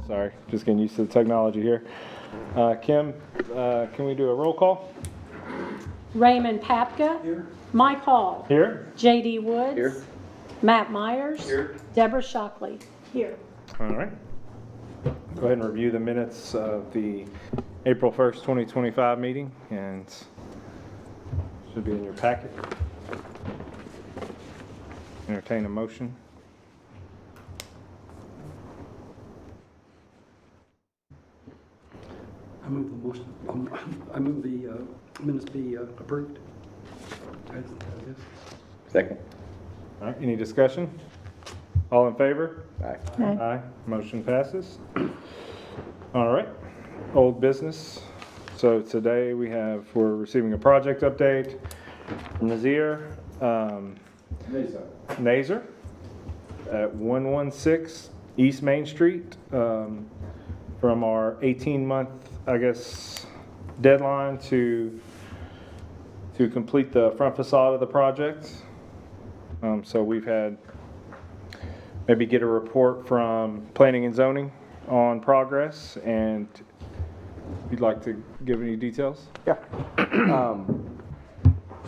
Sorry, just getting used to the technology here. Kim, can we do a roll call? Raymond Papka. Here. Mike Hall. Here. J.D. Woods. Here. Matt Myers. Here. Deborah Shockley. Here. All right. Go ahead and review the minutes of the April 1st, 2025 meeting, and should be in your packet. Entertain a motion. I move the motion. I move the minutes be approved. I guess. Second. All right, any discussion? All in favor? Aye. Aye. Motion passes. All right, old business. So today we're receiving a project update from Nazir Nazer at 116 East Main Street, from our 18-month, I guess, deadline to complete the front facade of the project. So we've had maybe get a report from planning and zoning on progress, and if you'd like to give any details? Yeah.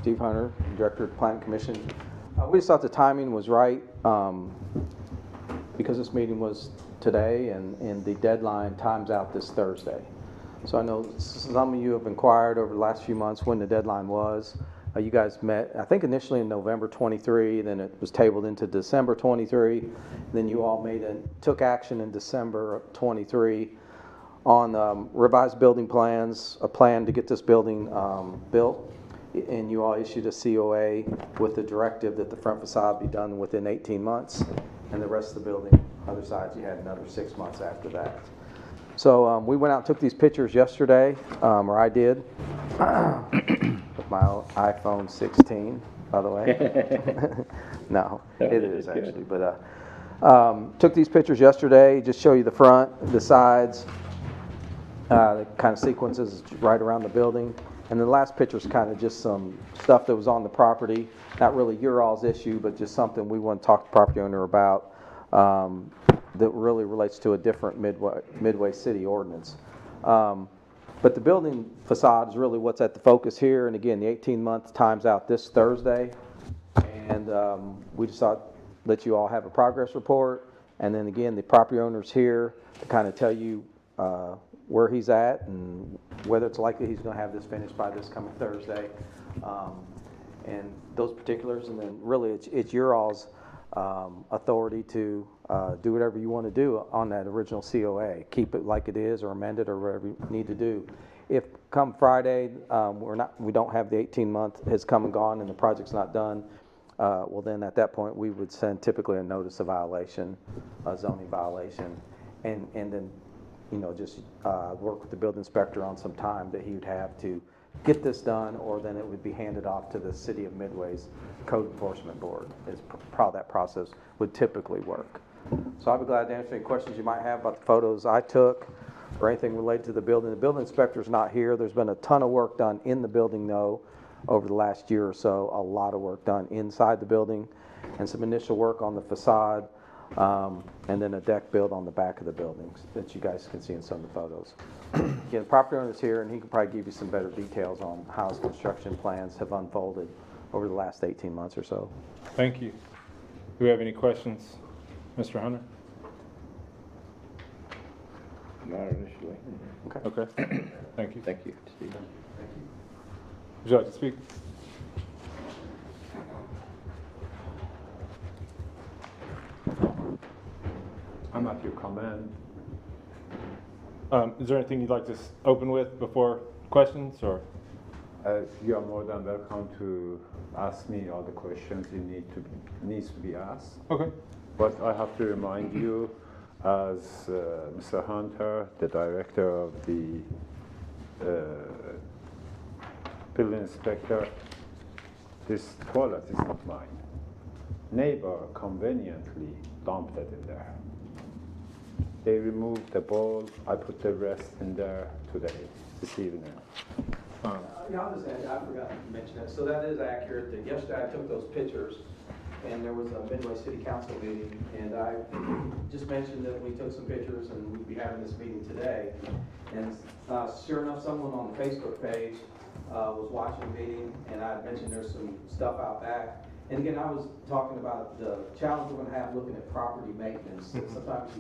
Steve Hunter, Director of Planning Commission. We just thought the timing was right because this meeting was today and the deadline times out this Thursday. So I know some of you have inquired over the last few months when the deadline was. You guys met, I think, initially in November 23, then it was tabled into December 23. Then you all took action in December of 23 on revised building plans, a plan to get this building built, and you all issued a COA with the directive that the front facade be done within 18 months, and the rest of the building, other sides, you had another 6 months after that. So we went out and took these pictures yesterday, or I did, with my iPhone 16, by the way. No, it is actually, but took these pictures yesterday, just show you the front, the sides, the kind of sequences right around the building. And the last picture is kind of just some stuff that was on the property, not really your all's issue, but just something we want to talk to the property owner about that really relates to a different Midway City ordinance. But the building facade is really what's at the focus here. And again, the 18-month time's out this Thursday. And we just thought let you all have a progress report. And then again, the property owner's here to kind of tell you where he's at and whether it's likely he's going to have this finished by this coming Thursday, and those particulars. And then really it's your all's authority to do whatever you want to do on that original COA. Keep it like it is or amend it or whatever you need to do. If come Friday we don't have the 18-month has come and gone and the project's not done, well then at that point we would send typically a notice of violation, a zoning violation, and then just work with the building inspector on some time that he would have to get this done, or then it would be handed off to the City of Midway's Code Enforcement Board. Is how that process would typically work. So I'd be glad to answer any questions you might have about the photos I took or anything related to the building. The building inspector's not here. There's been a ton of work done in the building, though, over the last year or so. A lot of work done inside the building and some initial work on the facade. And then a deck build on the back of the buildings that you guys can see in some of the photos. Again, the property owner's here, and he can probably give you some better details on how his construction plans have unfolded over the last 18 months or so. Thank you. Do we have any questions, Mr. Hunter? Not initially. Okay. Thank you. Thank you, Steve. Would you like to speak? I'm at your command. Is there anything you'd like to open with before questions, or? You are more than welcome to ask me all the questions you needs to be asked. Okay. But I have to remind you, as Mr. Hunter, the director of the building inspector, this toilet is not mine. Neighbor conveniently dumped it in there. They removed the bowl. I put the rest in there today, this evening. Yeah, I'll just add, I forgot to mention that. So that is accurate. That yesterday I took those pictures and there was a Midway City Council meeting, and I just mentioned that we took some pictures and we'd be having this meeting today. And sure enough, someone on the Facebook page was watching the meeting, and I had mentioned there's some stuff out back. And again, I was talking about the challenge we're gonna have looking at property maintenance. Sometimes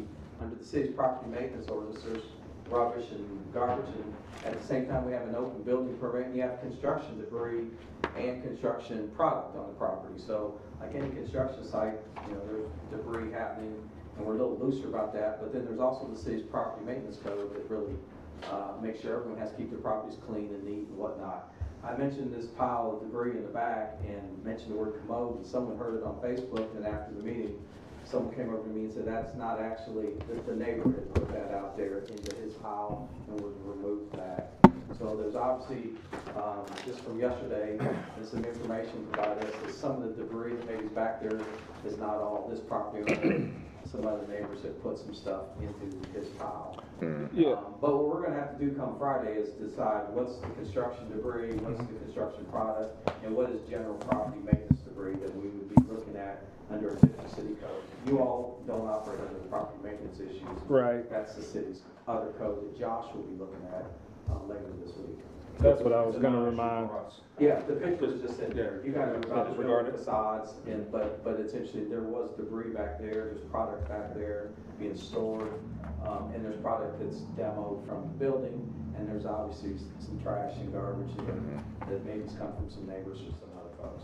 under the city's property maintenance ordinance, there's rubbish and garbage, and at the same time, we have an open building permit, and you have construction debris and construction product on the property. So like any construction site, you know, there's debris happening, and we're a little looser about that. But then there's also the city's property maintenance code that really makes sure everyone has to keep their properties clean and neat and whatnot. I mentioned this pile of debris in the back and mentioned the word commode, and someone heard it on Facebook, and after the meeting, someone came over to me and said, that's not actually, the neighbor had put that out there into his pile and was removed that. So there's obviously, just from yesterday, there's some information provided us that some of the debris that maybe is back there is not all this property owner. Some other neighbors have put some stuff into his pile. Yeah. But what we're gonna have to do come Friday is decide what's the construction debris, what's the construction product, and what is general property maintenance debris that we would be looking at under a different city code. You all don't operate under the property maintenance issues. Right. That's the city's other code that Josh will be looking at later this week. That's what I was gonna remind. Yeah, the picture is just in there. You guys are about to build facades, but it's interesting, there was debris back there, there's product back there being stored, and there's product that's demoed from the building, and there's obviously some trash and garbage that maybe's come from some neighbors or some other folks.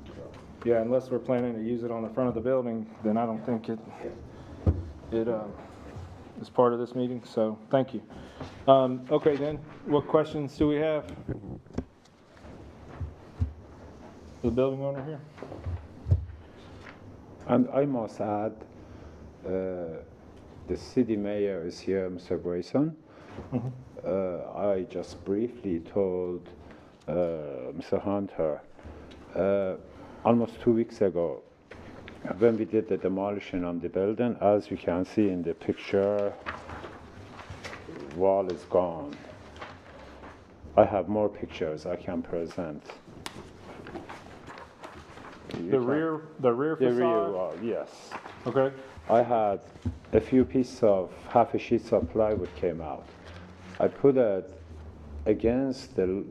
So, Yeah, unless we're planning to use it on the front of the building, then I don't think it is part of this meeting, so thank you. Okay then, what questions do we have? The building owner here? And I must add, the city mayor is here, Mr. Grayson. I just briefly told Mr. Hunter, almost 2 weeks ago, when we did the demolition on the building, as you can see in the picture, wall is gone. I have more pictures I can present. The rear The facade? rear wall, yes. Okay. I had a few pieces of half a sheets of plywood came out. I put it against the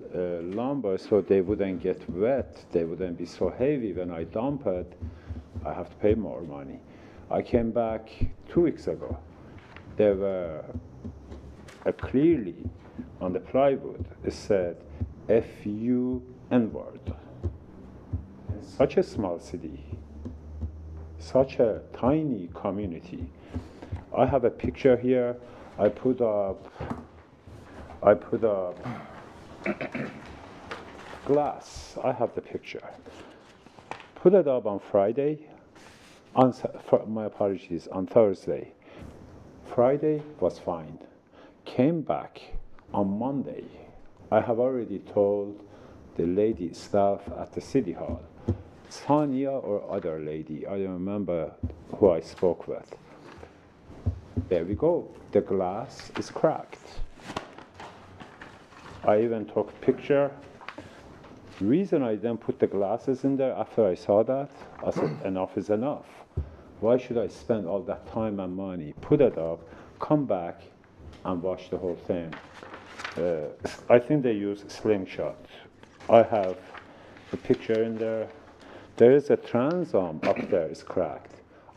lumber so they wouldn't get wet, they wouldn't be so heavy. When I dump it, I have to pay more money. I came back 2 weeks ago. There were clearly on the plywood, it said FU N-word. In such a small city, such a tiny community. I have a picture here. I put up glass. I have the picture. Put it up on Friday. My apologies, on Thursday. Friday was fine. Came back on Monday. I have already told the lady staff at the city hall, Sonia or other lady, I don't remember who I spoke with. There we go. The glass is cracked. I even took a picture. The reason I then put the glasses in there after I saw that, I said enough is enough. Why should I spend all that time and money, put it up, come back and wash the whole thing? I think they use slingshot. I have a picture in there. There is a transom up there, it's cracked.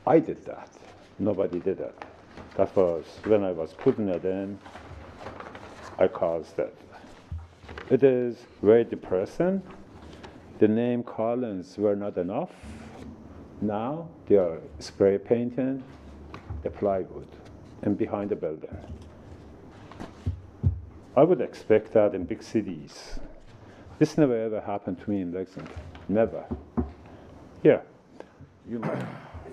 I did that. Nobody did it. That was when I was putting it in, I caused it. It is very depressing. The name Collins were not enough. Now they are spray painting the plywood and behind the building. I would expect that in big cities. This never ever happened to me in Lexington. Never. Here. You might,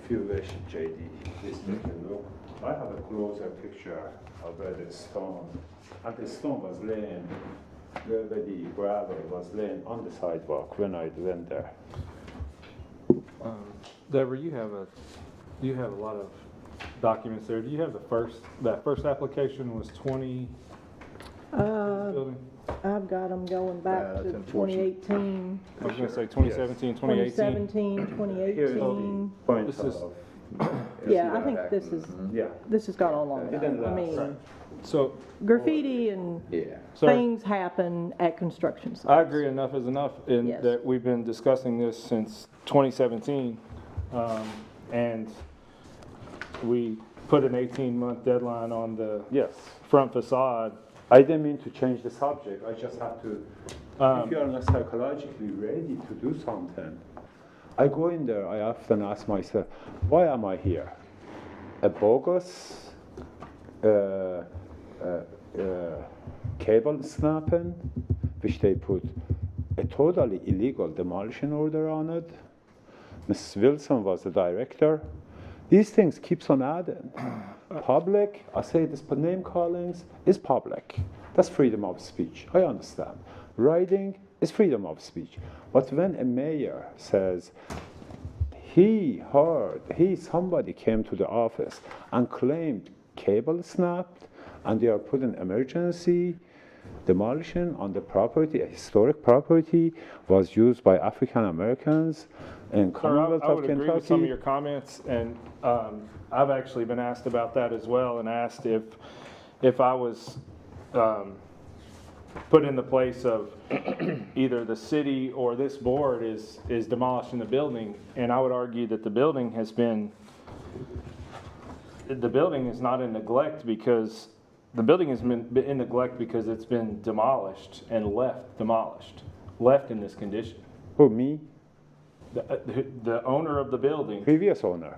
if you wish, JD, please take a look. I have a closer picture of where the stone, and the stone was laying, where the gravel was laying on the sidewalk when I went there. Deborah, you have a lot of documents there. Do you have that first application was 20? Uh, Building? I I've got them going back That's to unfortunate. 2018, I was gonna say 2017, 2018. 2017, Here's the 2018. point This is- of, Yeah, I think yeah. this has gone on long It enough. didn't I last. mean, So, graffiti and Yeah. sir, things happen at construction sites. I agree enough is enough in Yes. that we've been discussing this since 2017. And we put an 18-month deadline on the Yes. front facade. I didn't mean to change the subject, I just have to, Um, if you are not psychologically ready to do something, I go in there, I often ask myself, why am I here? A bogus cable snapping, which they put a totally illegal demolition order on it. Mrs. Wilson was the director. These things keeps on adding. Public, I say this, but name callings is public. That's freedom of speech. I understand. Writing is freedom of speech. But when a mayor says somebody came to the office and claimed cable snapped and they are putting emergency demolition on the property, a historic property was used by African Americans in Sir, Commonwealth I of would agree with some of Kentucky. your comments, and I've actually been asked about that as well, and asked if I was put in the place of either the city or this board is demolishing the building, and I would argue that the building is not in neglect because the building has been in neglect because it's been demolished and left in this condition. Who, me? The owner of the building. Previous owner.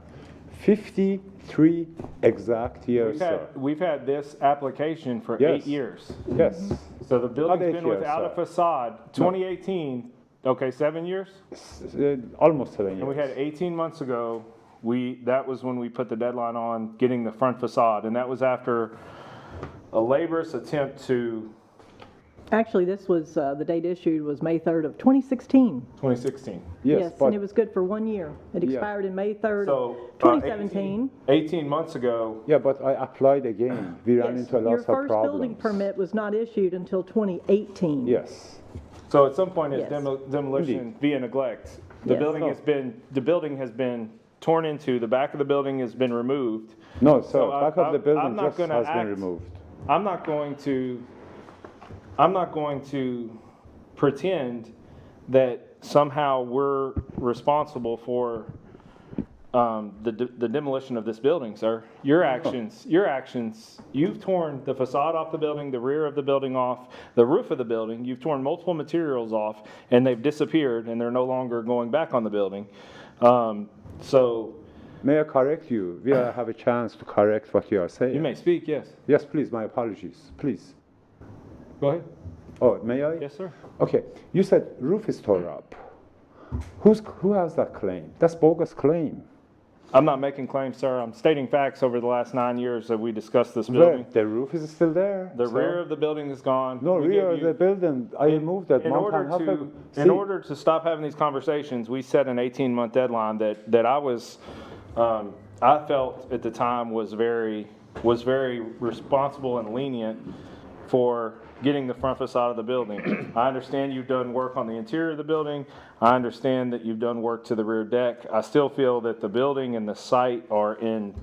53 exact years, sir. We've had this application for Yes. 8 years. Yes. So the building's 8 been years, without a sir. facade, 2018, okay, 7 years? Almost 7 years. And we had 18 months ago, that was when we put the deadline on getting the front facade, and that was after a laborious attempt to, Actually, this was, the date issued was May 3rd of 2016. 2016. Yes, And it was good for 1 year. It Yeah. expired in May 3rd So. of 2017. 18 months ago, yeah, but I applied again. We ran Yes, into a lot your of first problems. building permit was not issued until 2018. Yes. so at some point it's Yes. demolition Indeed. via neglect. The Yes. building has been torn into, the back of the building has been removed. No, sir, So back of the I'm building not just gonna has been act- removed. I'm not going to pretend that somehow we're responsible for the demolition of this building, sir. Your actions, you've torn the facade off the building, the rear of the building off, the roof of the building. You've torn multiple materials off, and they've disappeared, and they're no longer going back on the building. So May I correct you? We have a chance to correct what you are saying. you may speak, yes. Yes, please, my apologies, please. Go ahead. Oh, may I? Yes, sir. Okay, you said roof is tore up. Who has that claim? That's bogus claim. I'm not making claims, sir. I'm stating facts over the last 9 years that we discussed this Where? building. The roof is still there. The sir. rear of the building is gone. No, We rear gave of you- the building. I removed that In month order and a half ago. to, in See, order to stop having these conversations, we set an 18-month deadline that I was, I felt at the time was very responsible and lenient for getting the front facade of the building. I understand you've done work on the interior of the building. I understand that you've done work to the rear deck. I still feel that the building and the site are in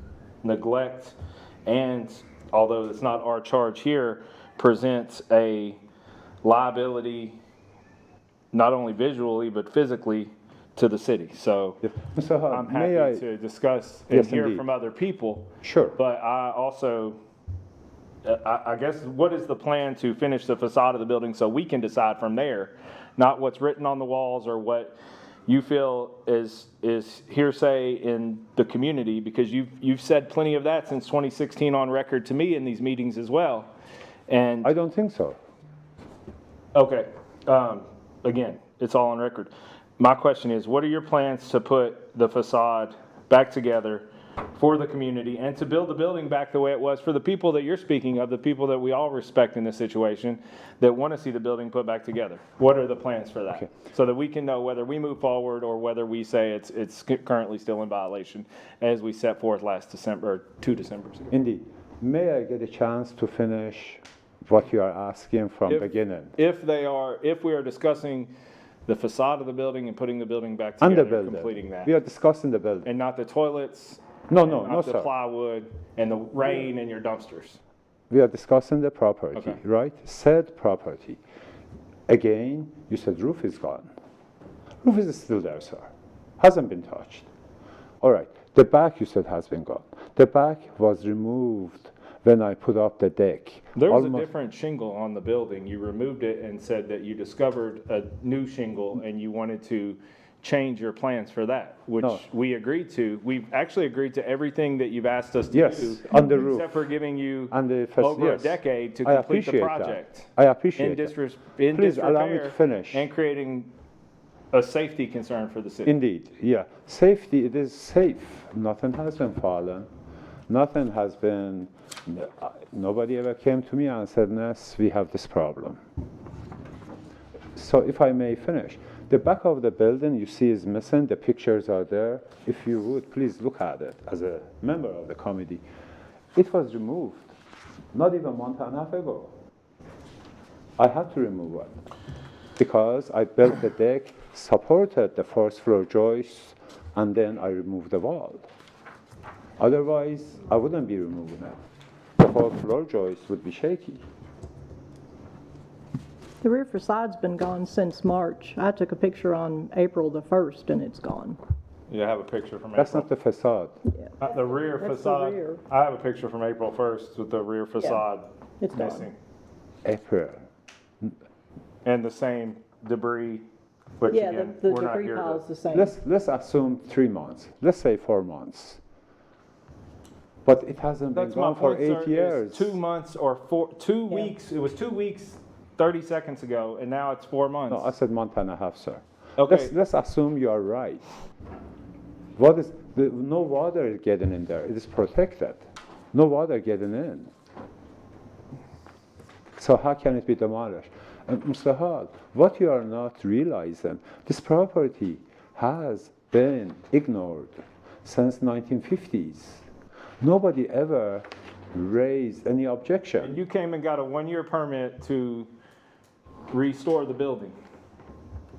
neglect, and although it's not our charge here, presents a liability not only visually but physically to the city. So Mr. Hart, I'm may I? happy to discuss and Yes, hear indeed. from other people. Sure. But I also, I guess, what is the plan to finish the facade of the building so we can decide from there, not what's written on the walls or what you feel is hearsay in the community, because you've said plenty of that since 2016 on record to me in these meetings as well. And I don't think so. okay, again, it's all on record. My question is, what are your plans to put the facade back together for the community and to build the building back the way it was for the people that you're speaking of, the people that we all respect in this situation, that want to see the building put back together? What are the plans for that? Okay. So that we can know whether we move forward or whether we say it's currently still in violation as we set forth last December, or 2 Decembers ago. Indeed. May I get a chance to finish what you are asking from If- beginning. If we are discussing the facade of the building and putting the building back And the together and building. completing that. We are discussing the building. And not the toilets. No, and no, not no, the sir. plywood and the rain and your dumpsters. We are discussing the property, Okay. right? Said property. Again, you said roof is gone. Roof is still there, sir. Hasn't been touched. All right. The back you said has been gone. The back was removed when I put up the deck. There was a Almost- different shingle on the building. You removed it and said that you discovered a new shingle and you wanted to change your plans for that, which No. we agreed to. We've actually agreed to everything that you've asked us to Yes, do. on the roof. Except for giving you And the first, over yes. a decade to I complete the appreciate project. that. I appreciate In that. in Please allow me to disrepair finish. and creating a safety concern for the city. Indeed, yeah. Safety, it is safe. Nothing has been fallen. Nothing has been, nobody ever came to me and said, Ness, we have this problem. So if I may finish, the back of the building you see is missing. The pictures are there. If you would, please look at it as a member of the committee. It was removed, not even a month and a half ago. I had to remove it because I built the deck, supported the first floor joists, and then I removed the wall. Otherwise, I wouldn't be removing it. The whole floor joist would be shaky. The rear facade's been gone since March. I took a picture on April the 1st and it's gone. You have a picture from That's April. not the facade. The rear That's the facade. rear. I have a picture from April 1st with the rear facade It's gone. missing. April. And the same debris, which Yeah, again, the we're not debris here pile's to. the same. Let's assume 3 months. Let's say 4 months. But it hasn't been That's my gone for point, sir, 8 is years. 2 months or 2 Yeah. weeks. It was 2 weeks, 30 seconds ago, and now it's 4 months. No, I said month and a half, sir. Okay. Let's assume you are right. What is no water is getting in there. It is protected. No water getting in. So how can it be demolished? Mr. Hall, what you are not realizing, this property has been ignored since 1950s. Nobody ever raised any objection. And you came and got a 1-year permit to restore the building.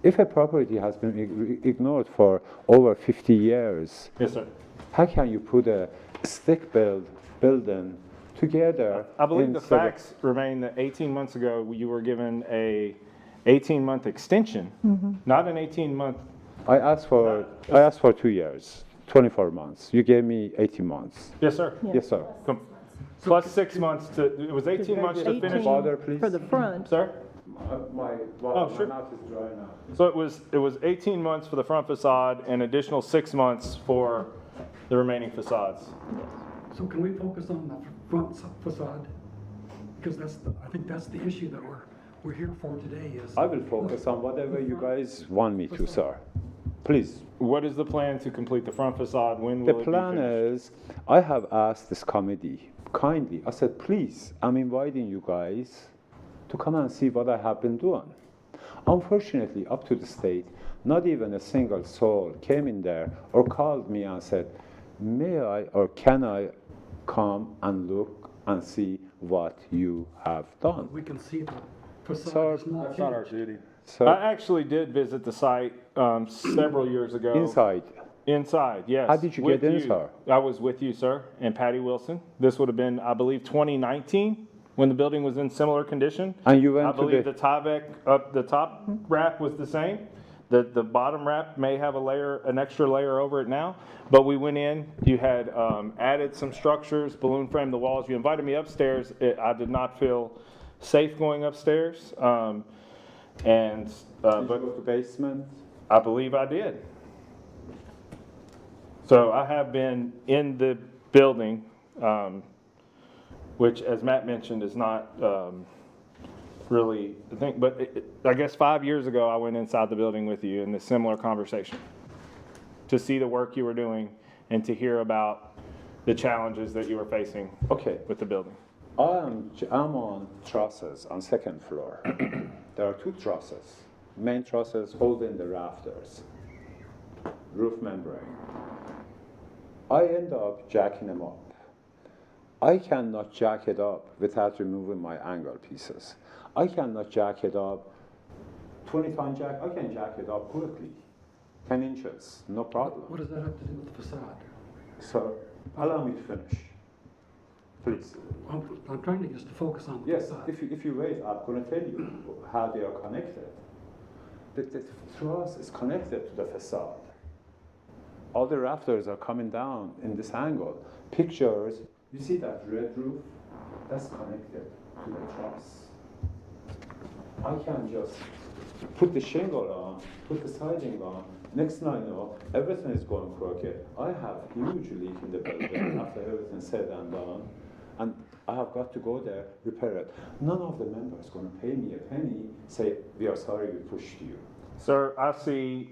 If a property has been ignored for over 50 years, Yes, sir. how can you put a stick-built building together? I believe the instead of- facts remain that 18 months ago, you were given a 18-month extension, not an 18-month. I asked for 2 years, 24 months. You gave me 18 months. Yes, sir. Yes, sir. Plus 6 months to, it was 18 months to 18 finish. Water, please. For the front, Sir? My sure. mouth is dry now. So it was 18 months for the front facade and additional 6 months for the remaining facades. So can we focus on the front facade? Because I think that's the issue that we're here for today is. I will focus on whatever you guys want me to, sir. Please. What is the plan to complete the front facade? When The will it be plan finished? is, I have asked this committee kindly, I said, please, I'm inviting you guys to come and see what I have been doing. Unfortunately, up to the state, not even a single soul came in there or called me and said, may I or can I come and look and see what you have done? We can see the Sir, facade is not finished. duty. So, I actually did visit the site several years ago. inside, Inside, yes. How did you with get in, sir? I was with you, sir, and Patty Wilson. This would have been, I believe, 2019, when the building was in similar condition. and you went I to believe the, the Tyvek, the top wrap was the same. The bottom wrap may have an extra layer over it now, but we went in, you had added some structures, balloon framed the walls. You invited me upstairs. I did not feel safe going upstairs. did you But go to basement? I believe I did. So I have been in the building, which, as Matt mentioned, is not really the thing. But I guess 5 years ago, I went inside the building with you in a similar conversation to see the work you were doing and to hear about the challenges that you were facing Okay. with the building. I'm on trusses on second floor. There are 2 trusses, main trusses holding the rafters, roof membrane. I end up jacking them up. I cannot jack it up without removing my angle pieces. I cannot jack it up 20-ton jack. I can jack it up quickly, 10 inches, no problem. What does that have to do with the facade? So allow me to finish, please. I'm trying to just focus on the Yes, facade. if you wait, I'm going to tell you how they are connected. The truss is connected to the facade. All the rafters are coming down in this angle. Pictures, you see that red roof? That's connected to the truss. I can just put the shingle on, put the siding on. Next thing I know, everything is going crooked. I have huge leak in the building after everything's said and done. And I have got to go there, repair it. None of the members are going to pay me a penny, say, we are sorry we pushed you. Sir, I see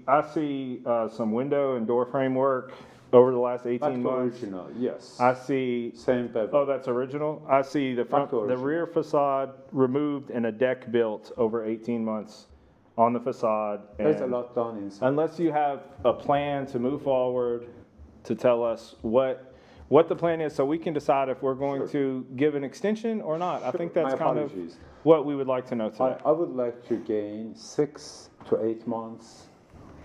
some window and door framework over the last 18 Back to months. original, yes. I see, Same bevel. oh, that's original? I see the front, to the original. rear facade removed and a deck built over 18 months on the facade. There's a and lot done inside. Unless you have a plan to move forward, to tell us what the plan is, so we can decide if we're going to give an extension or not. I think that's My kind of apologies. what we would like to know today. I would like to gain 6 to 8 months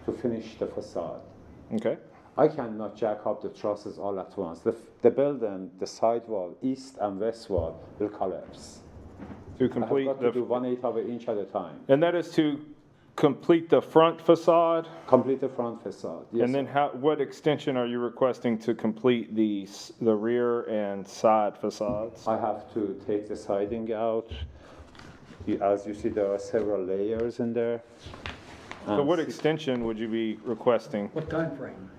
to finish the facade. Okay? I cannot jack up the trusses all at once. The building, the side wall, east and west wall will collapse. To I have complete got to do 1/8 of an inch at a time. and that is to complete the front facade? Complete the front facade. Yes, And then what extension are you requesting to complete the rear and side facades? I have to take the siding out. As you see, there are several layers in there. So And what extension would you be requesting? What time frame?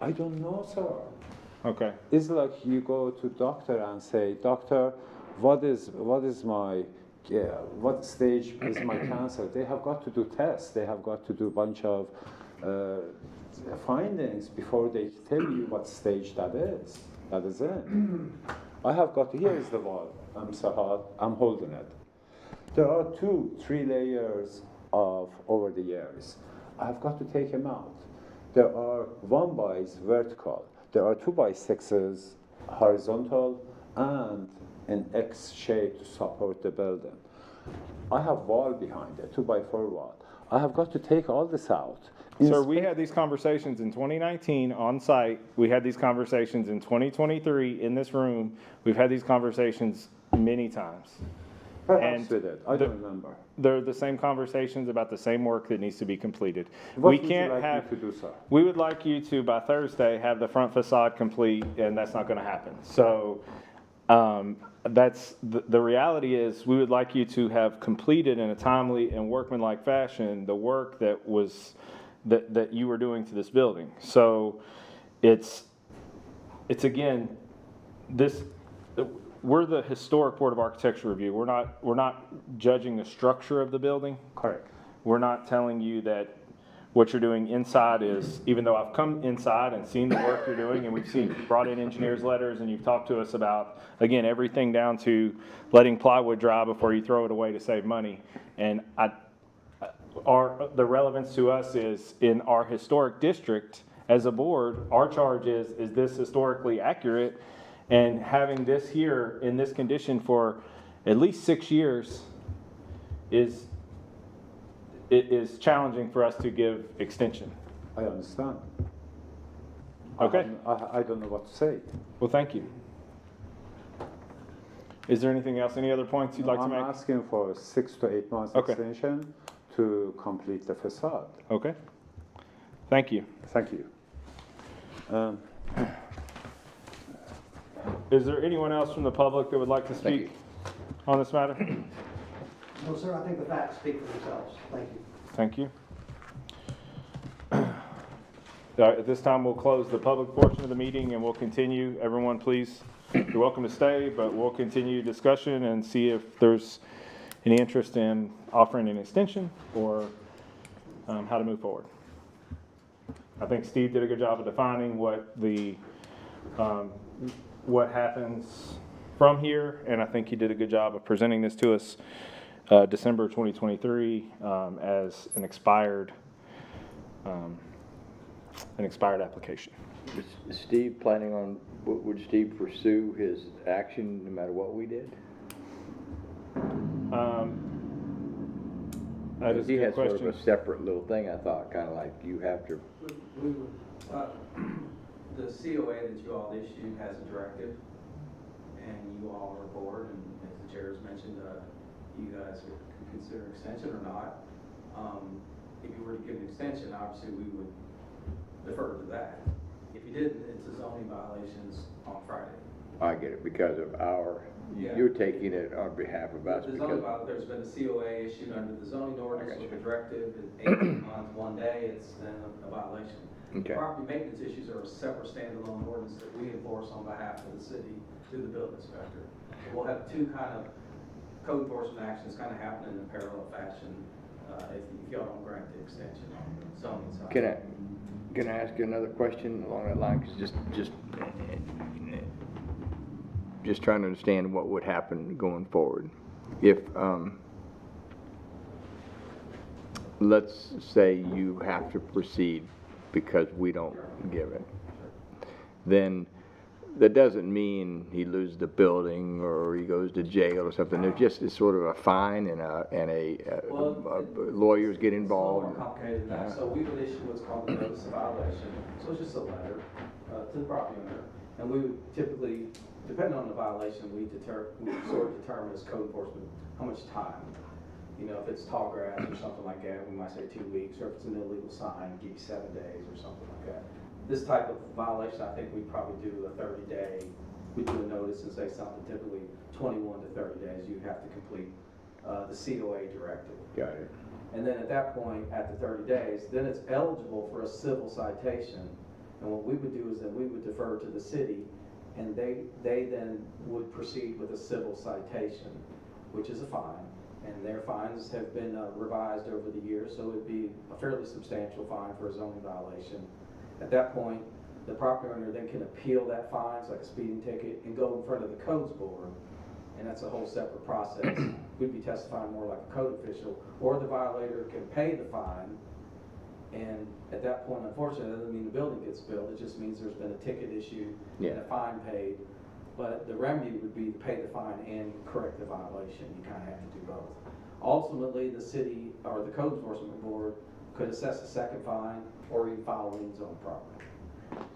I don't know, sir. Okay, It's like you go to doctor and say, doctor, what stage is my cancer? They have got to do tests. They have got to do a bunch of findings before they tell you what stage that is in. I have got, here is the wall. I'm Sahad, I'm holding it. There are 2-3 layers of over the years. I have got to take them out. There are 1x vertical. There are 2x6s horizontal and an X shape to support the building. I have wall behind it, 2x4 wall. I have got to take all this out. sir, we had these conversations in 2019 on site. We had these conversations in 2023 in this room. We've had these conversations many times. Perhaps and we did. I don't remember. They're the same conversations about the same work that needs to be completed. What We would can't you like have, me to do, sir? we would like you to, by Thursday, have the front facade complete, and that's not gonna happen. So, that's, the reality is, we would like you to have completed in a timely and workmanlike fashion the work that was, that you were doing to this building. So, it's again, we're the Historic Board of Architecture Review. We're not judging the structure of the building. Correct. We're not telling you that what you're doing inside is, even though I've come inside and seen the work you're doing, and we've brought in engineers' letters, and you've talked to us about, again, everything down to letting plywood dry before you throw it away to save money. And the relevance to us is, in our historic district, as a board, our charge is this historically accurate? And having this here in this condition for at least 6 years it is challenging for us to give extension. I understand. Okay. I don't know what to say. Well, thank you. Is there anything else, any other points you'd like to I'm make? asking for 6 to 8 months Okay. extension to complete the facade. Okay. Thank you. Thank you. Is there anyone else from the public that would like to Thank speak on this matter? No, sir, I think the facts speak for themselves. Thank you. Thank you. At this time, we'll close the public portion of the meeting and we'll continue. Everyone, please, you're welcome to stay, but we'll continue discussion and see if there's any interest in offering an extension or how to move forward. I think Steve did a good job of defining what happens from here, and I think he did a good job of presenting this to us December 2023 as an expired application. Is Steve planning on, would Steve pursue his action no matter what we did? That is a He good had sort question. of a separate little thing, I thought, kind of like you have to, We would, the COA that you all issued has a directive, and you all are board, and as the chair has mentioned, you guys could consider extension or not. If you were to give an extension, obviously we would defer to that. If you didn't, it's a zoning violations on Friday. I get it, because of our, Yeah. you're taking it on behalf of us The because. zoning violation, there's been a COA issued under the zoning ordinance got with you. a directive, in 18 months, 1 day, it's then a violation. Okay. Property maintenance issues are a separate standalone ordinance that we enforce on behalf of the city through the building inspector. We'll have two kind of code enforcement actions kind of happening in parallel fashion, if y'all don't grant the extension on the zoning side. Can I ask you another question along that line? 'Cause just trying to understand what would happen going forward. If, let's say you have to proceed because we don't give it, then that doesn't mean he loses the building or he goes to jail or something. There's just it's sort of a fine and lawyers get It's a little involved. more complicated than that. So we would issue what's called a notice of violation. So it's just a letter to the property owner. And we would typically, depending on the violation, we sort of determine as code enforcement how much time. You know, if it's tall grass or something like that, we might say 2 weeks, or if it's an illegal sign, give you 7 days or something like that. This type of violation, I think we'd probably do a 30-day, we do a notice and say something typically 21 to 30 days, you have to complete the COA directive. Got it. And then at that point, after 30 days, then it's eligible for a civil citation. And what we would do is that we would defer to the city, and they then would proceed with a civil citation, which is a fine. And their fines have been revised over the years, so it'd be a fairly substantial fine for a zoning violation. At that point, the property owner then can appeal that fine, it's like a speeding ticket, and go in front of the codes board. And that's a whole separate process. We'd be testifying more like a code official, or the violator can pay the fine. And at that point, unfortunately, that doesn't mean the building gets built, it just means there's been a ticket issued and a fine paid. But the remedy would be to pay the fine and correct the violation. You kind of have to do both. Ultimately, the city or the code enforcement board could assess a second fine or even file liens on the property.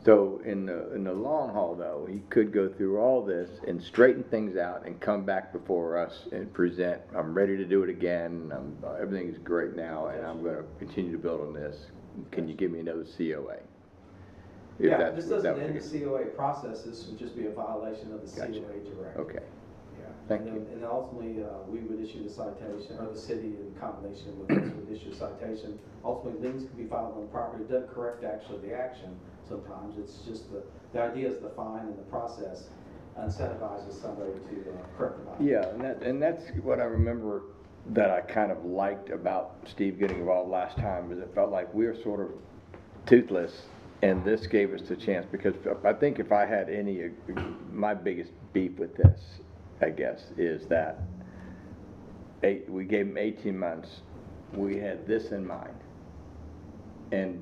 So in the long haul, though, he could go through all this and straighten things out and come back before us and present, I'm ready to do it again, everything's great now, and I'm going to continue to build on this. Can you give me another COA? If Yeah, that's this what that doesn't would end be. the COA process, this would just be a violation of the Gotcha. COA directive. Okay. Yeah. Thank And you. then- And ultimately, we would issue the citation, or the city in combination with us would issue a citation. Ultimately, liens can be filed on the property. It doesn't correct actually the action sometimes. It's just the idea is the fine and the process incentivizes somebody to correct the violation. Yeah, and that's what I remember that I kind of liked about Steve getting involved last time, is it felt like we were sort of toothless, and this gave us the chance, because I think if I had any, my biggest beef with this, I guess, is that we gave him 18 months, we had this in mind, and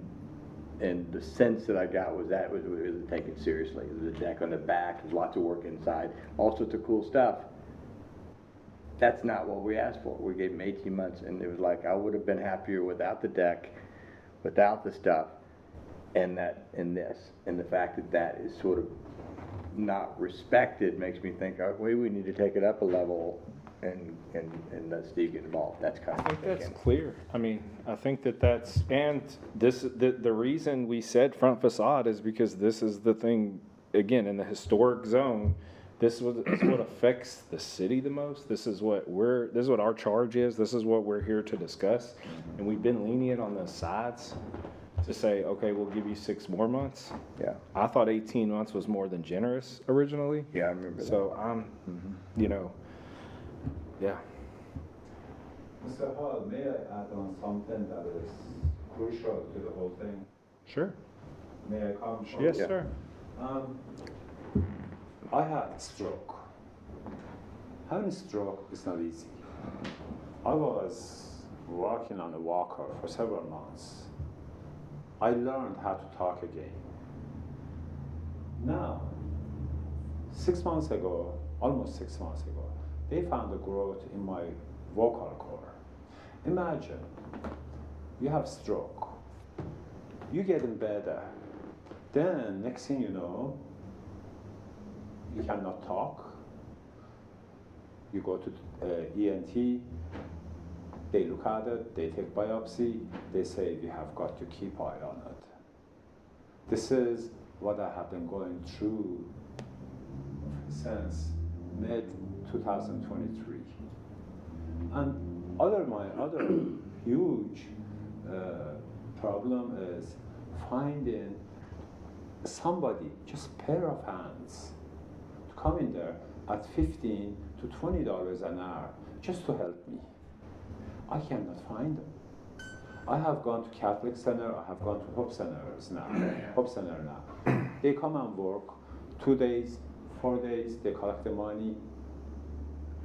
the sense that I got was that was really taken seriously. There was a deck on the back, there's lots of work inside, all sorts of cool stuff. That's not what we asked for. We gave him 18 months, and it was like, I would have been happier without the deck, without the stuff, and the fact that that is sort of not respected makes me think, oh, we need to take it up a level and let Steve get involved. That's kind of I think that's thinking. clear. I mean, I think the reason we said front facade is because this is the thing, again, in the historic zone, this is what affects the city the most. This is what our charge is. This is what we're here to discuss. And we've been lenient on the sides to say, okay, we'll give you 6 more months. Yeah, I thought 18 months was more than generous originally. yeah, I remember that. So yeah. Mr. Hall, may I add on something that is crucial to the whole thing? Sure. May I come? Yes, Yeah. sir. I had a stroke. Having a stroke is not easy. I was walking on a walker for several months. I learned how to talk again. Now, 6 months ago, almost 6 months ago, they found a growth in my vocal cord. Imagine you have stroke, you getting better, then next thing you know, you cannot talk. You go to ENT, they look at it, they take biopsy, they say you have got to keep eye on it. This is what I have been going through since mid-2023. And my other huge problem is finding somebody, just pair of hands, to come in there at $15 to $20 an hour just to help me. I cannot find them. I have gone to Catholic Center, I have gone to Hope Center now. They come and work 2 days, 4 days, they collect the money.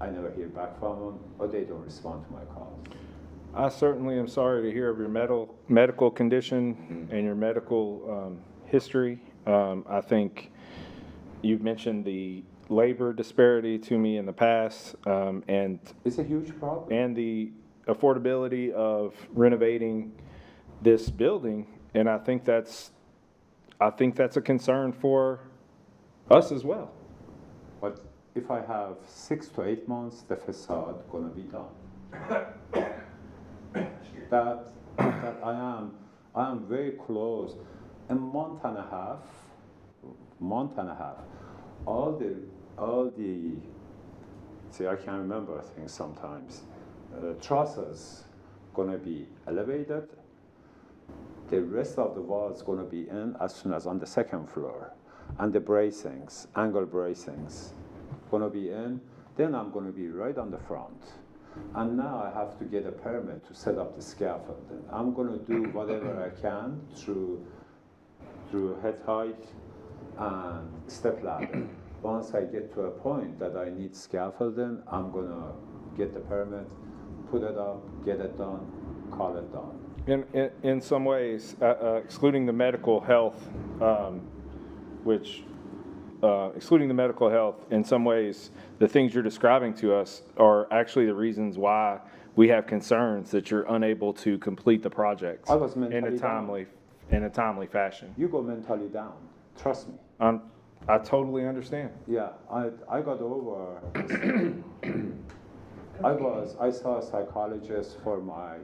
I never hear back from them, or they don't respond to my calls. I certainly am sorry to hear of your medical condition and your medical history. I think you've mentioned the labor disparity to me in the past, and It's a huge problem. and the affordability of renovating this building, and I think that's a concern for us as well. But if I have 6 to 8 months, the facade gonna be done. that I am very close. A month and a half, all the, see, I can't remember things sometimes. Trusses gonna be elevated. The rest of the wall is gonna be in as soon as on the second floor. And the bracings, angle bracings, gonna be in. Then I'm gonna be right on the front. And now I have to get a permit to set up the scaffolding. I'm gonna do whatever I can through head height and step ladder. Once I get to a point that I need scaffolding, I'm gonna get the permit, put it up, get it done, call it done. In some ways, excluding the medical health, excluding the medical health, in some ways, the things you're describing to us are actually the reasons why we have concerns that you're unable to complete the project I was mentally in a timely fashion. You go mentally down, trust me. I totally understand. Yeah, I got over. I saw a psychologist for my,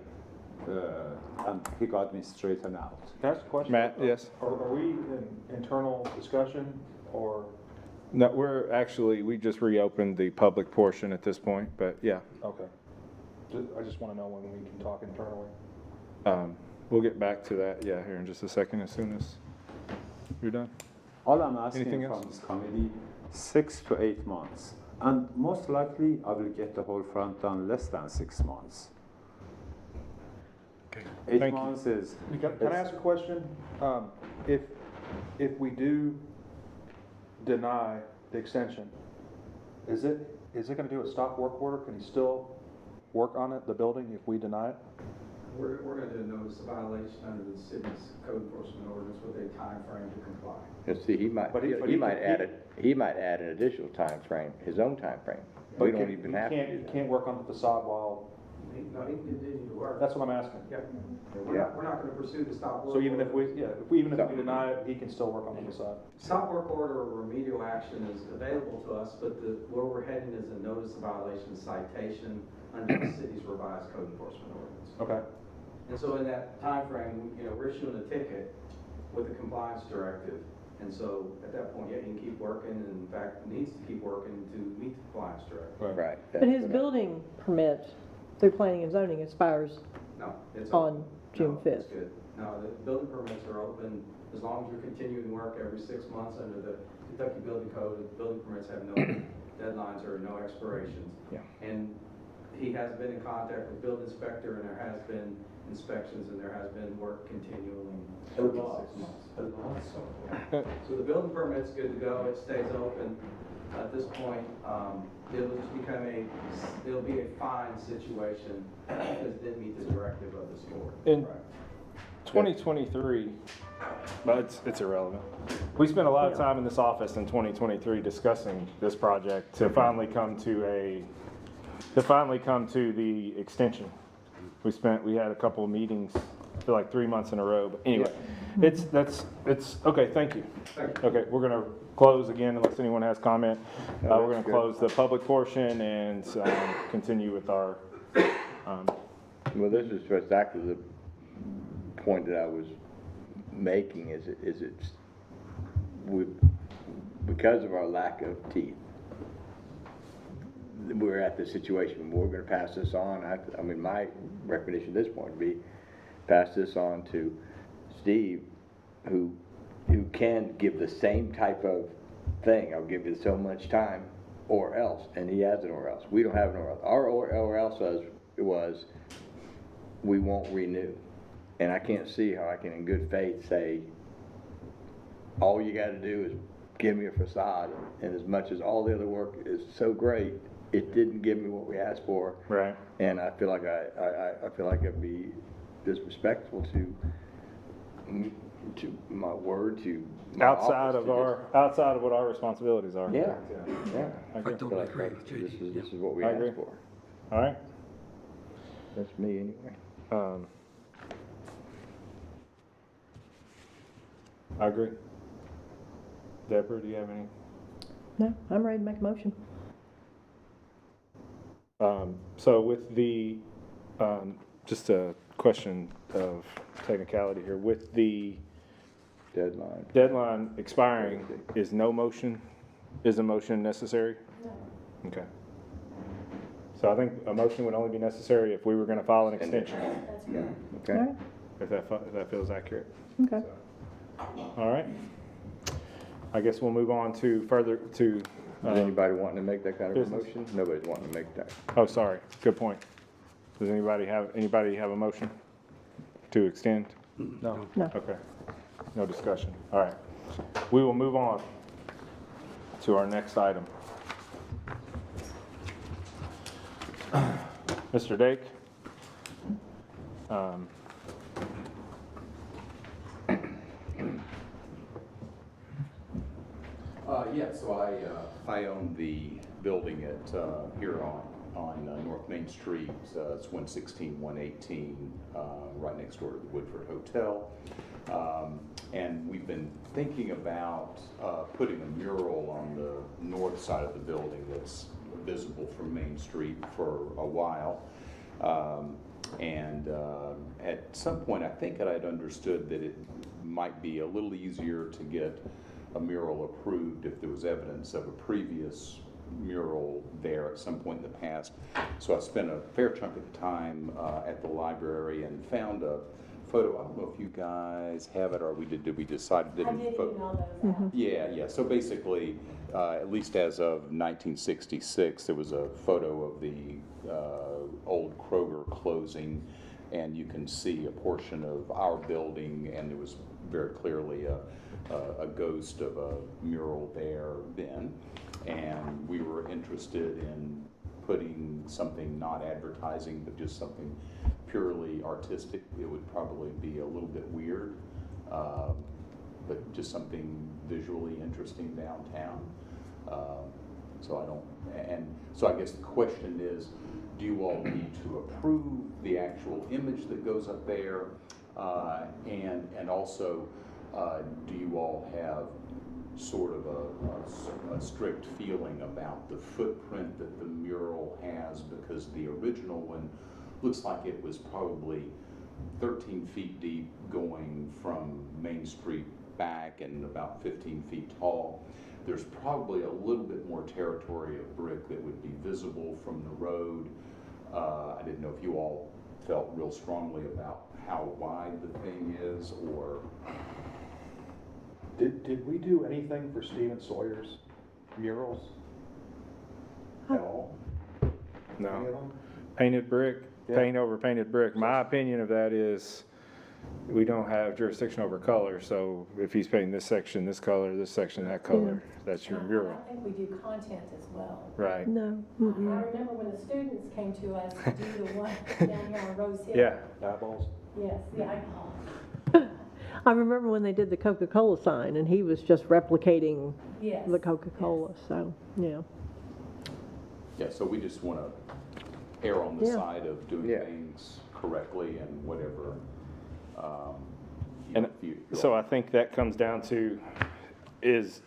and he got me straightened out. Can I ask a question? Matt, yes. Are we in internal discussion or? No, we just reopened the public portion at this point, but yeah. Okay. I just want to know when we can talk internally. We'll get back to that, yeah, here in just a second, as soon as you're done. All I'm asking Anything from else? this committee, 6 to 8 months. And most likely, I will get the whole front done less than 6 months. Okay. 8 Thank you. months is. Can I ask a question? If we do deny the extension, is it going to do a stop work order? Can he still work on it, the building, if we deny it? We're going to do a notice of violation under the city's code enforcement ordinance with a time frame to comply. And see, he might add an additional time frame, his own time frame. We don't even have to do He that. can't work on the facade while, No, he can continue to work. that's what I'm asking. Yeah. We're not going to pursue the stop work. So even if we, order. even if we deny it, he can still work on the facade? Stop work order or remedial action is available to us, but where we're heading is a notice of violation citation under the city's revised code enforcement ordinance. Okay. And so in that time frame, we're issuing a ticket with a compliance directive. And so at that point, yeah, he can keep working, and in fact, needs to keep working to meet the compliance directive. Right. But his building permit through planning and zoning expires No, it's on June No, 5th. that's good. No, the building permits are open as long as you're continuing work every 6 months under the Kentucky Building Code. Building permits have no deadlines or no expirations. Yeah. And he has been in contact with building inspector, and there has been inspections, and there has been work continuing every 6 months. So the building permit's good to go. It stays open. At this point, it'll just it'll be a fine situation because it didn't meet the directive of this board. In 2023, but it's irrelevant. We spent a lot of time in this office in 2023 discussing this project to finally come to the extension. We had a couple of meetings, I feel like 3 months in a row, but anyway, it's, okay, thank you. Okay, we're gonna close again unless anyone has comment. We're gonna close the public portion and continue with our, Well, this is exactly the point that I was making, because of our lack of teeth, we're at the situation where we're gonna pass this on. I mean, my recommendation at this point would be pass this on to Steve, who can give the same type of thing. I'll give you so much time or else, and he has an or else. We don't have an or else. Our or else was we won't renew. And I can't see how I can in good faith say, all you gotta do is give me a facade, and as much as all the other work is so great, it didn't give me what we asked for. right. And I feel like I feel like I'd be disrespectful to my word, to my Outside office of what our responsibilities are. Yeah. I I agree. totally agree with JD. This is what we I asked agree. for. All right. That's me anyway. I agree. Deborah, do you have any? No, I'm ready to make a motion. So with the, just a question of technicality here, with the deadline expiring, is a motion necessary? No. Okay. So I think a motion would only be necessary if we were gonna file an extension, Okay. All right, if that feels accurate. okay. All right. I guess we'll move on to further, to, Is anybody wanting to make that kind of a business. motion? Nobody's wanting to make that. oh, sorry, good point. Does anybody have a motion to extend? No. No. Okay, no discussion. All right. We will move on to our next item. Mr. Dake? Yeah, so I own the building at, here on North Main Street. It's 116, 118, right next door to the Woodford Hotel. And we've been thinking about putting a mural on the north side of the building that's visible from Main Street for a while. At some point, I think that I'd understood that it might be a little easier to get a mural approved if there was evidence of a previous mural there at some point in the past. So I spent a fair chunk of time at the library and found a photo. I don't know if you guys have it, or did we decide to do I did email those out. Yeah. So basically, at least as of 1966, there was a photo of the old Kroger closing, and you can see a portion of our building, and there was very clearly a ghost of a mural there then. And we were interested in putting something not advertising, but just something purely artistic. It would probably be a little bit weird, but just something visually interesting downtown. So I guess the question is, do you all need to approve the actual image that goes up there? And also, do you all have sort of a strict feeling about the footprint that the mural has? Because the original one looks like it was probably 13 feet deep going from Main Street back and about 15 feet tall. There's probably a little bit more territory of brick that would be visible from the road. I didn't know if you all felt real strongly about how wide the thing is, or... Did we do anything for Stephen Sawyer's murals at all? Any of No. them? Painted brick, Yeah. paint over painted brick. My opinion of that is, we don't have jurisdiction over color, so if he's painting this section this color, this section that color, that's your mural. I think we do content as well. Right, No. I remember when the students came to us to do the one down here on Rose Hill. yeah. Eyeballs? Yes, the eyeballs. I remember when they did the Coca-Cola sign, and he was just replicating Yes. the Coca-Cola, so, yeah. Yeah, so we just want to err on the Yeah. side of doing Yeah. things correctly and whatever. And so I think that comes down to is,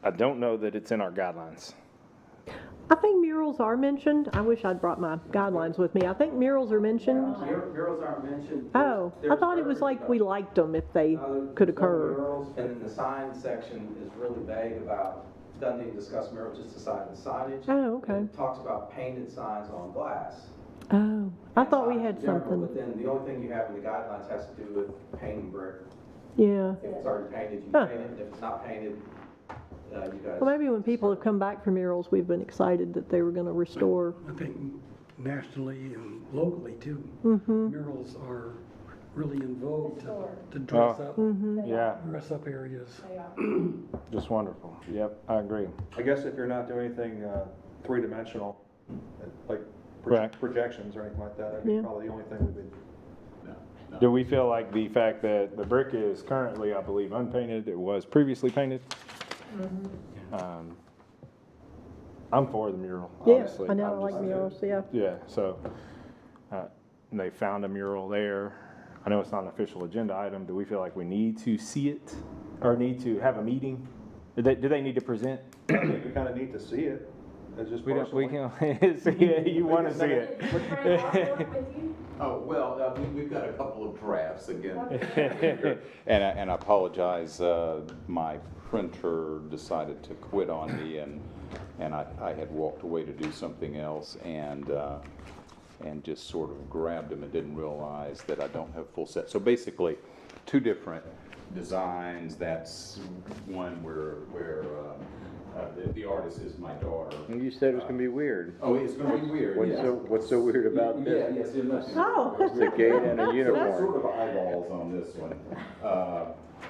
I don't know that it's in our guidelines. I think murals are mentioned. I wish I'd brought my guidelines with me. I think murals are mentioned. Murals aren't mentioned. Oh, I thought it was like we liked them if they could occur. Murals, and then the sign section is really vague about, doesn't even discuss murals, just decide the signage. Oh, okay. And it talks about painted signs on glass. Oh, I And thought we signs had in general, something. But then the only thing you have in the guidelines has to do with painting brick. Yeah. If it's already painted, you Huh. paint it, and if it's not painted, you guys. Well, maybe when people have come back for murals, we've been excited that they were going to restore. I think nationally and locally too, Mm-hmm. murals are really in vogue Historic. to dress Oh. up, Mm-hmm. Yeah, dress up areas. They are. just wonderful. Yep, I agree. I guess if you're not doing anything three-dimensional, like Correct. projections or anything like that, that'd be Yeah. probably the only thing we would. No. Do we feel like the fact that the brick is currently, I believe, unpainted, it was previously painted? I'm for the mural, Yeah, honestly. I know, I I'm like just- murals, yeah. Yeah, so, and they found a mural there. I know it's not an official agenda item. Do we feel like we need to see it or need to have a meeting? Do they need to present? I think we kind of need to see it. It's just We personally. can see it, you want to see it. Did Frank Harper work with you? Oh, well, we've got a couple of drafts again. And I apologize, my printer decided to quit on me and I had walked away to do something else and just sort of grabbed them and didn't realize that I don't have full set. So basically, two different designs. That's one where the artist is my daughter. You said it was gonna be weird. Oh, it's gonna be weird, yes. What's so weird about Yeah, this? yes, it must be. Oh. It's a gate and a Sort uniform. of eyeballs on this one.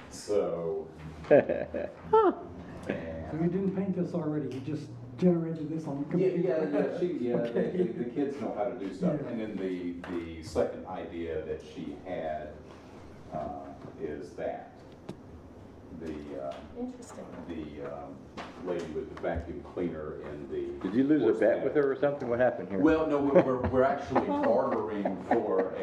So, Huh. So you didn't paint this already, you just generated this on the yeah, computer? the kids know how to do stuff. Yeah. And then the second idea that she had is that Interesting. the lady with the vacuum cleaner in the. Did you lose a horse bet pen. with her or something? What happened here? Well, no, we're actually bartering for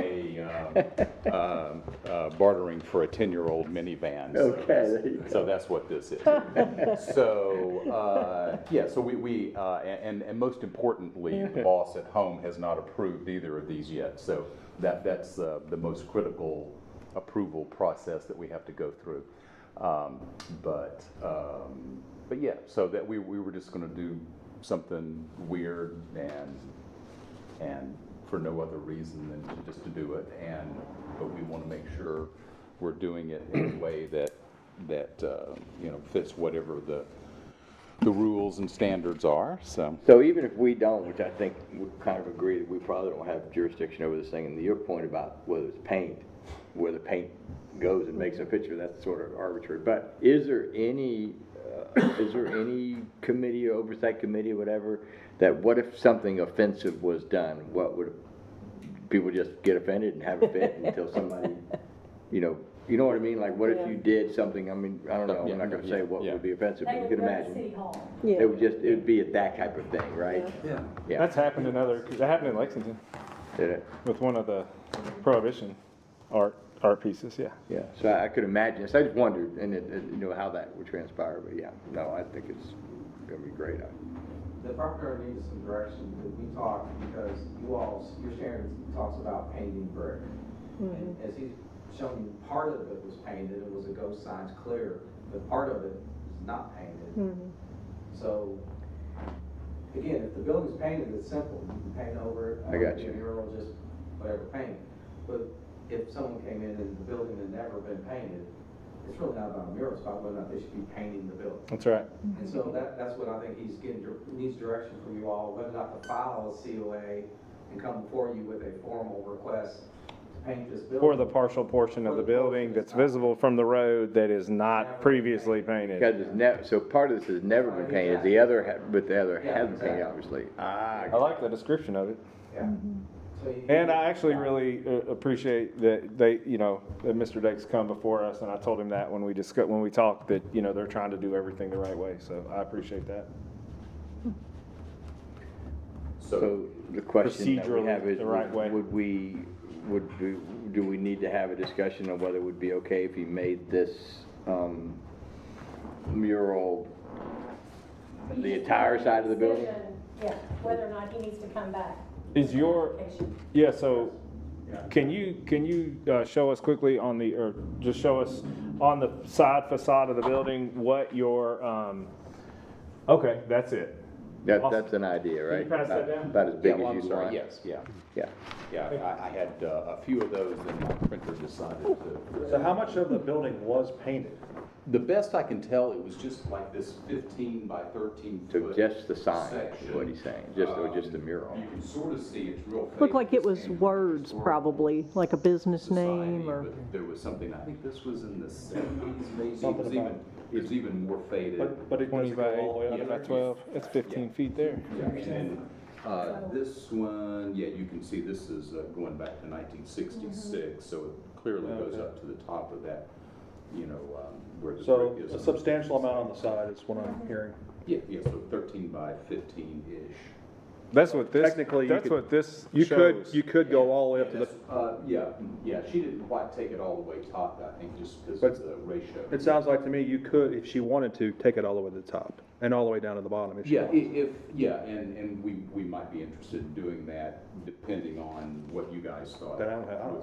bartering for a 10-year-old minivan. So Okay, there you So that's what this is. So, yeah, so we and most importantly, the boss at home has not approved either of these yet. So that's the most critical approval process that we have to go through. But yeah, so that we were just going to do something weird and for no other reason than just to do it. But we want to make sure we're doing it in a way that fits whatever the rules and standards are. So even if we don't, which I think we kind of agree that we probably don't have jurisdiction over this thing, and your point about whether it's paint, where the paint goes and makes a picture, that's sort of arbitrary. But is there any committee, oversight committee, whatever, that what if something offensive was done? What would people just get offended and have a fit until somebody, you know what I mean? Like, what if you did something? I mean, I don't know. I'm not going to say what would be offensive, but They you would can go to City imagine. Hall. Yeah. It would be that type of thing, right? Yeah. Yeah. That's happened in that happened in Lexington Did it? with one of the Prohibition art pieces, yeah. Yeah, so I could imagine, so I just wondered, and how that would transpire, but yeah, no, I think it's gonna be great. The property needs some direction, that we talked, because your Sharon talks about painting brick. And as he's shown you, part of it was painted, it was a ghost signs clear, but part of it is not painted. So, again, if the building's painted, it's simple, you can paint over it. I got you. Your mural, just whatever paint. But if someone came in and the building had never been painted, it's really not about a mural, it's about whether or not they should be painting the building. That's right. And so that's what I think he's getting, needs direction from you all, whether or not to file a COA and come before you with a formal request to paint this building. For the partial portion of the building that's visible from the road that is not previously painted. Because so part of this has never been painted, but the other hasn't painted, obviously. I like the description of it. Yeah. And I actually really appreciate that that Mr. Dake's come before us, and I told him that when we talked, that, they're trying to do everything the right way, so I appreciate that. So the question that we Procedurally, have is, the right way. do we need to have a discussion on whether it would be okay if he made this, mural the entire side of the building? Yeah, whether or not he needs to come back. Is your, yeah, so can you show us quickly or just show us on the side facade of the building what your, okay, that's it. That's an idea, right? Can you pass that down? About as big Yeah, well, as I'm you'd sorry, want. yes, yeah. Yeah. Yeah, I had a few of those and my printer decided to. So how much of the building was painted? The best I can tell, it was just like this 15 by 13 So foot. just the sign, is section. what he's saying, just the mural. You can sort of see it's real. Looked like it faint. was words, probably, like a business Society, name or. but there was something, I think this was in the 70s maybe. Something about- It was even more faded. But it 20 doesn't by go all the way 8, out yeah, of by there? 12, it's 15 feet there. Yeah, and this one, yeah, you can see this is going back to 1966, so it clearly goes Okay. up to the top of that, where the So brick is. a substantial amount on the side is what I'm hearing. Yeah, so 13 by 15-ish. That's what this, Technically, you that's could- what this You shows. could go all the way up to the, Yeah, she didn't quite take it all the way top, I think, just because But of the ratio. it sounds like to me you could, if she wanted to, take it all the way to the top and all the way down to the bottom if she Yeah, wants. and we might be interested in doing that, depending on what you guys thought. Then I don't have an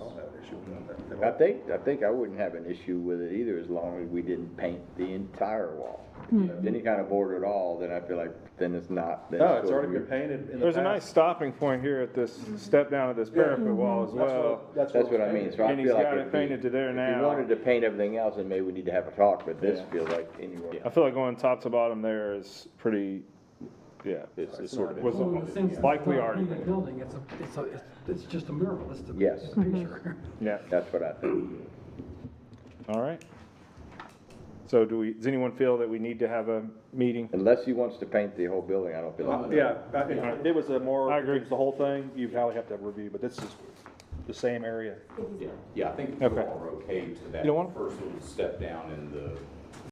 issue with that. I think I wouldn't have an issue with it either, as long as we didn't paint the entire wall. If any kind of border at all, then I feel like, then it's not. then No, it's sort of already been painted in the There's a past. nice stopping point here at this step down of this parapet wall as well. That's what I mean, so I And he's feel like got if it painted to there if now. we wanted to paint everything else, then maybe we need to have a talk, but this Yeah. feels like anywhere. I feel like going top to bottom there is pretty, yeah. It's sort of. Was Well, in the sense that likely it's not a already painted building, it's just a mural, it's the, Yes. it's the picture. Yeah, That's what I think. all right. So does anyone feel that we need to have a meeting? Unless he wants to paint the whole building, I don't feel like. Yeah, if it was a more, I if agree. it was the whole thing, you'd probably have to have a review, but this is the same area. Yeah, I think Okay. you all are okay to that You don't want- first little step down in the